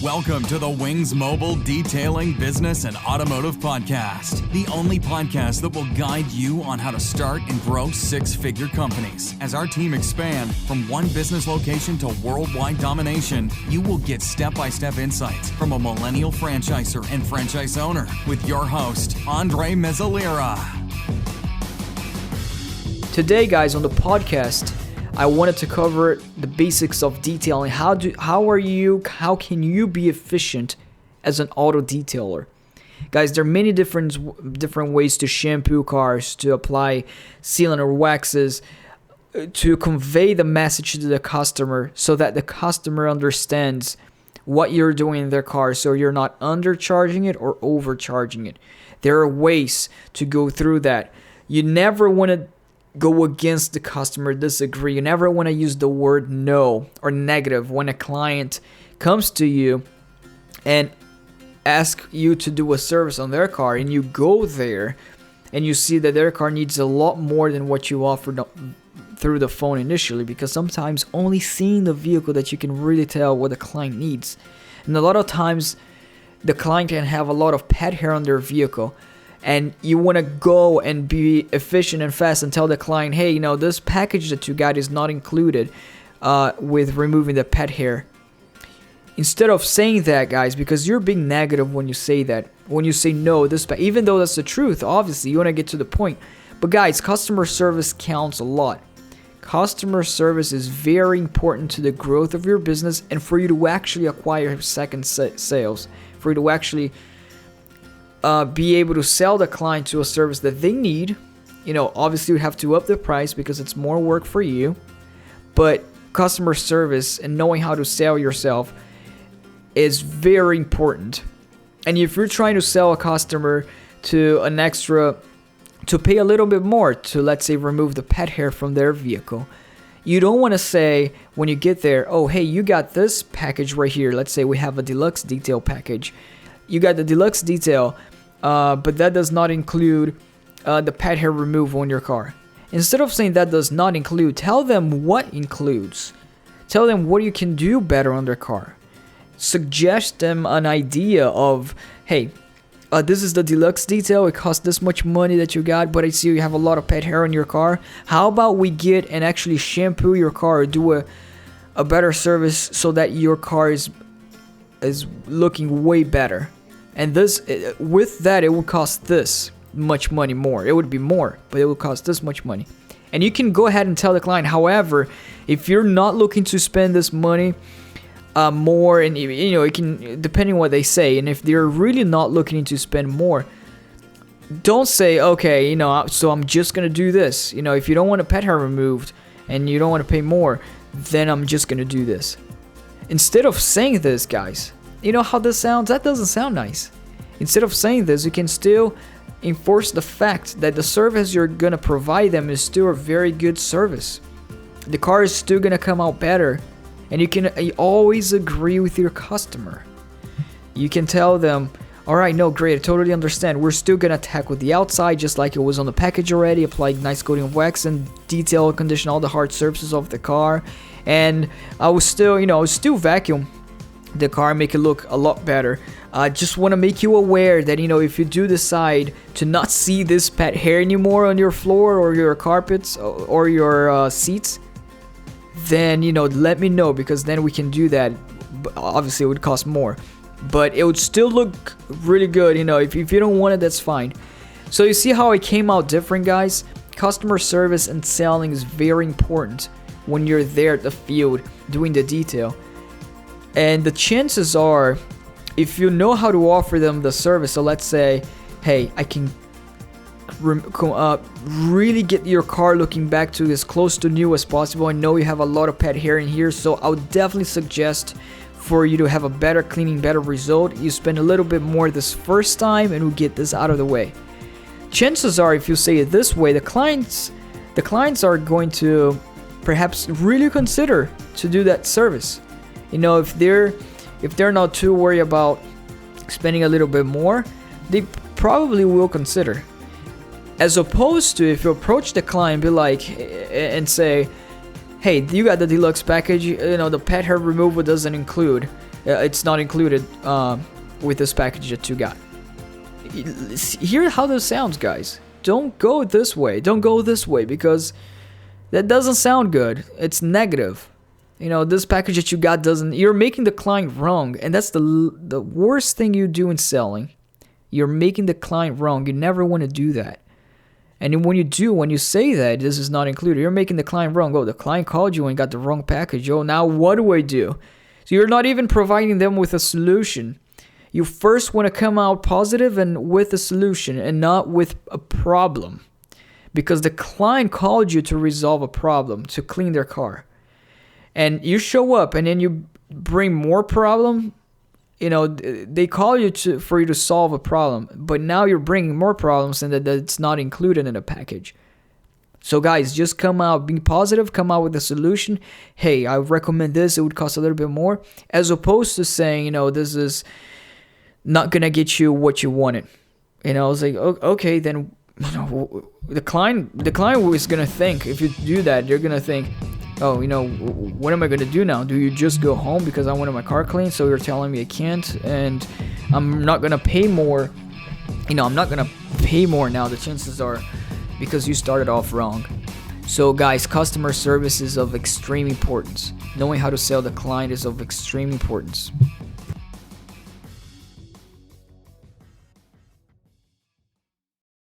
Welcome to the Wings Mobile Detailing Business and Automotive Podcast, the only podcast that will guide you on how to start and grow six-figure companies. As our team expand from one business location to worldwide domination, you will get step-by-step insights from a millennial franchisor and franchise owner with your host, Andre Mezzalera. Today, guys, on the podcast, I wanted to cover the basics of detailing. How can you be efficient as an auto detailer? Guys, there are many different ways to shampoo cars, to apply sealant or waxes, to convey the message to the customer so that the customer understands what you're doing in their car, so you're not undercharging it or overcharging it. There are ways to go through that. You never want to go against the customer, disagree. You never want to use the word no or negative when a client comes to you and asks you to do a service on their car, and you go there and you see that their car needs a lot more than what you offered through the phone initially, because sometimes only seeing the vehicle that you can really tell what the client needs. And a lot of times the client can have a lot of pet hair on their vehicle, and you want to go and be efficient and fast and tell the client, hey, this package that you got is not included with removing the pet hair. Instead of saying that, guys, because you're being negative when you say that, when you say no, even though that's the truth, obviously, you want to get to the point. But guys, customer service counts a lot. Customer service is very important to the growth of your business and for you to actually acquire second sales, for you to actually be able to sell the client to a service that they need. Obviously you have to up the price because it's more work for you, but customer service and knowing how to sell yourself is very important. And if you're trying to sell a customer to pay a little bit more to, let's say, remove the pet hair from their vehicle, you don't want to say when you get there, oh, hey, you got this package right here. Let's say we have a deluxe detail package. You got the deluxe detail, but that does not include the pet hair removal on your car. Instead of saying that does not include, tell them what includes. Tell them what you can do better on their car. Suggest them an idea of, hey, this is the deluxe detail. It costs this much money that you got, but I see you have a lot of pet hair on your car. How about we get and actually shampoo your car, or do a better service so that your car is looking way better. And with that, it would cost this much money more. It would be more, but it would cost this much money. And you can go ahead and tell the client, however, if you're not looking to spend this money more, and it can, depending on what they say, and if they're really not looking to spend more, don't say, okay, so I'm just going to do this. If you don't want a pet hair removed and you don't want to pay more, then I'm just going to do this. Instead of saying this, guys, you know how this sounds? That doesn't sound nice. Instead of saying this, you can still enforce the fact that the service you're going to provide them is still a very good service. The car is still going to come out better, and you always agree with your customer. You can tell them, all right, no, great, I totally understand. We're still going to tackle the outside just like it was on the package already, apply nice coating of wax and detail and condition all the hard surfaces of the car. And I was still vacuum the car, make it look a lot better. Just want to make you aware that if you do decide to not see this pet hair anymore on your floor or your carpets or your seats, then let me know, because then we can do that. But obviously it would cost more, but it would still look really good. If you don't want it, that's fine. So you see how it came out different, guys. Customer service and selling is very important when you're there at the field doing the detail. And the chances are, if you know how to offer them the service, so let's say, hey, I can really get your car looking back to as close to new as possible. I know you have a lot of pet hair in here, so I would definitely suggest for you to have a better cleaning, better result, you spend a little bit more this first time and we'll get this out of the way. Chances are, if you say it this way, the clients are going to perhaps really consider to do that service. If they're not too worried about spending a little bit more, they probably will consider. As opposed to if you approach the client, be like, and say, hey, you got the deluxe package, the pet hair removal doesn't include, it's not included with this package that you got. Hear how this sounds, guys. Don't go this way. Don't go this way, because that doesn't sound good. It's negative. This package that you got you're making the client wrong. And that's the worst thing you do in selling. You're making the client wrong. You never want to do that. And when you say that this is not included, you're making the client wrong. Oh, the client called you and got the wrong package. Oh, now what do I do? So you're not even providing them with a solution. You first want to come out positive and with a solution, and not with a problem. Because the client called you to resolve a problem, to clean their car. And you show up and then you bring more problem. They call you for you to solve a problem, but now you're bringing more problems, and that's not included in a package. So guys, just come out, be positive, come out with a solution. Hey, I recommend this. It would cost a little bit more, as opposed to saying, this is not gonna get you what you wanted. It's like, okay, then the client is gonna think, if you do that, they're gonna think, oh, what am I gonna do now? Do you just go home because I wanted my car cleaned, so you're telling me I can't, and I'm not gonna pay more? I'm not gonna pay more now. The chances are, because you started off wrong. So guys, customer service is of extreme importance. Knowing how to sell the client is of extreme importance.